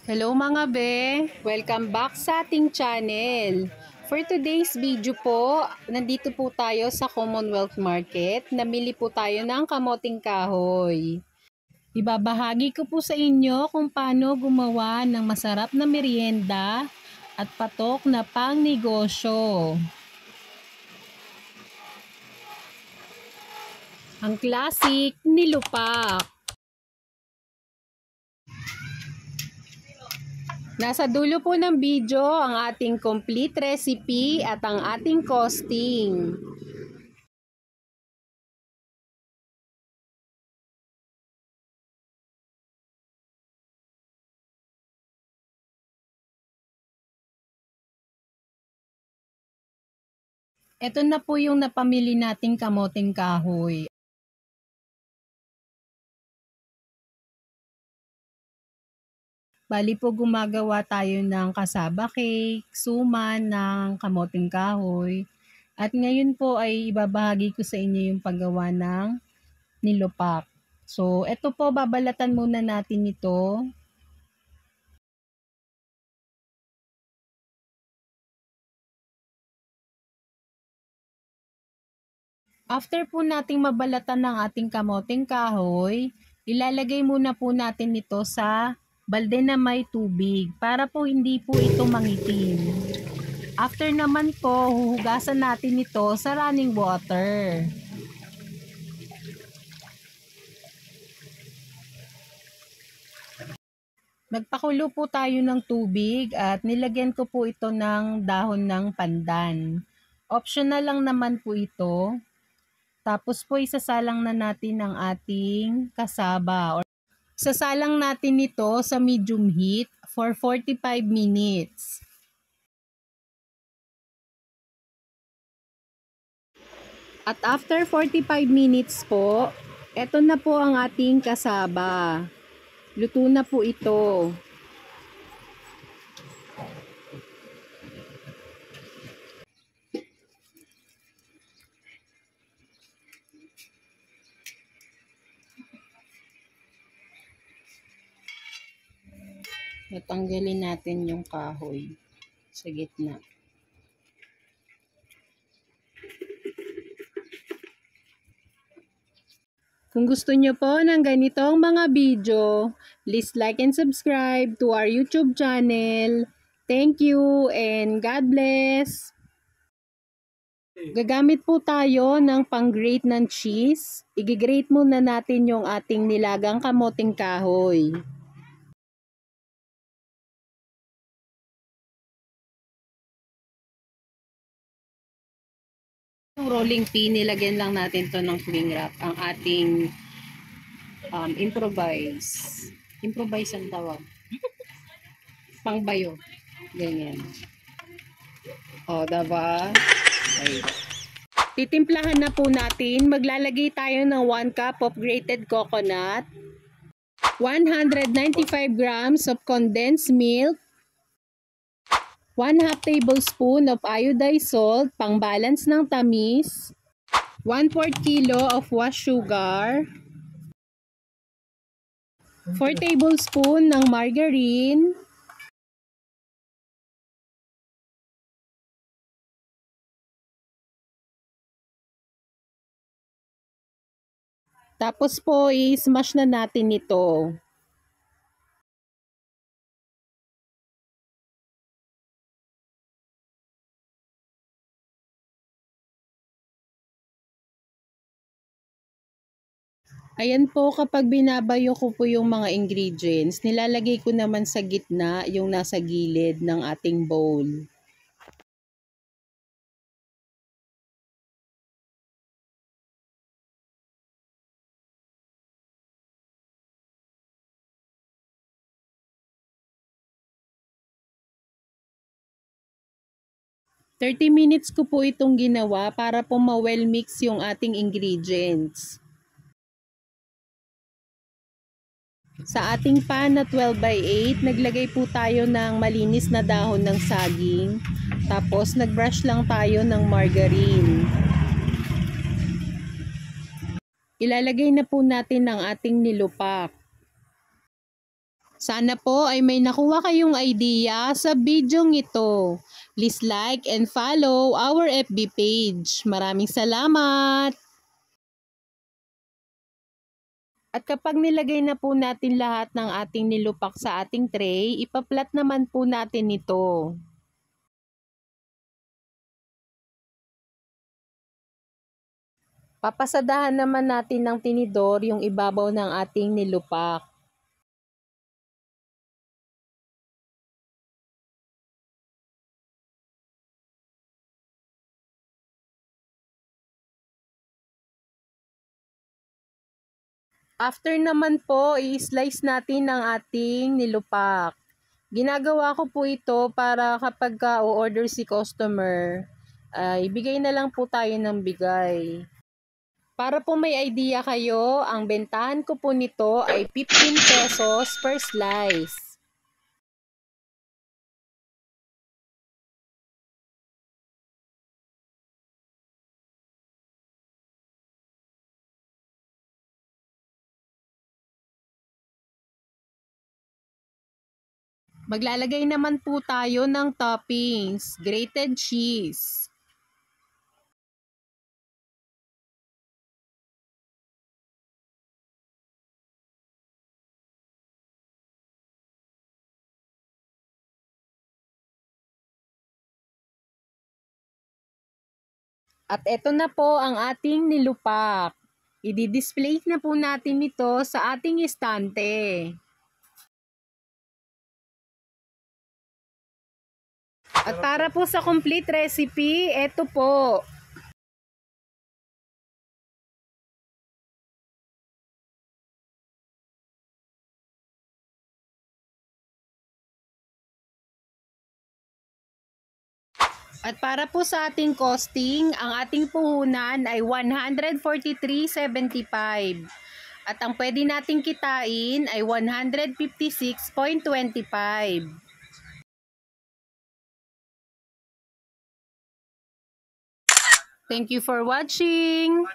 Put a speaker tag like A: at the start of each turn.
A: Hello mga be! Welcome back sa ating channel. For today's video po, nandito po tayo sa Commonwealth Market. Namili po tayo ng kamoting kahoy. Ibabahagi ko po sa inyo kung paano gumawa ng masarap na merienda at patok na pangnegosyo. Ang classic nilupak. Nasa dulo po ng video ang ating complete recipe at ang ating costing. Ito na po yung napamili nating kamoting kahoy. Bali po gumagawa tayo ng kasaba cake, suman ng kamoting kahoy. At ngayon po ay ibabahagi ko sa inyo yung paggawa ng nilupak. So, ito po babalatan muna natin ito. After po nating mabalatan ng ating kamoting kahoy, ilalagay muna po natin ito sa balde na may tubig para po hindi po ito mangitim. After naman po, huhugasan natin ito sa running water. Nagpakulo po tayo ng tubig at nilagyan ko po ito ng dahon ng pandan. Optional lang naman po ito. Tapos po isasalang na natin ang ating kasaba. Sasalang natin ito sa medium heat for 45 minutes. At after 45 minutes po, eto na po ang ating kasaba. Luto na po ito. Natanggalin natin yung kahoy sa gitna. Kung gusto nyo po ng ganitong mga video, please like and subscribe to our YouTube channel. Thank you and God bless! Gagamit po tayo ng pang-grate ng cheese. I-grate muna natin yung ating nilagang kamoting kahoy. Rolling pin, nilagyan lang natin to ng cling wrap. Ang ating improvise ang tawag. Pangbayo. Ganyan. O, diba? Okay. Titimplahan na po natin. Maglalagay tayo ng 1 cup of grated coconut, 195 grams of condensed milk, 1/2 tablespoon of iodized salt, pang-balance ng tamis, 1/4 kilo of washed sugar, 4 tablespoon ng margarine, tapos po i-smash na natin ito. Ayan po, kapag binabayo ko po yung mga ingredients, nilalagay ko naman sa gitna yung nasa gilid ng ating bowl. "30 minutes ko po itong ginawa para po ma-well mix yung ating ingredients. Sa ating pan na 12x8, naglagay po tayo ng malinis na dahon ng saging. Tapos nag-brush lang tayo ng margarine. Ilalagay na po natin ang ating nilupak. Sana po ay may nakuha kayong idea sa bidyong ito. Please like and follow our FB page. Maraming salamat! At kapag nilagay na po natin lahat ng ating nilupak sa ating tray, ipaplat naman po natin ito. Papasadahan naman natin ng tinidor yung ibabaw ng ating nilupak. After naman po, i-slice natin ang ating nilupak. Ginagawa ko po ito para kapag o-order si customer, ibigay na lang po tayo ng bigay. Para po may idea kayo, ang bentahan ko po nito ay 15 pesos per slice. Maglalagay naman po tayo ng toppings, grated cheese. At eto na po ang ating nilupak. I-display na po natin ito sa ating estante. At para po sa complete recipe, eto po. At para po sa ating costing, ang ating puhunan ay 143.75. At ang pwede nating kitain ay 156.25. Thank you for watching!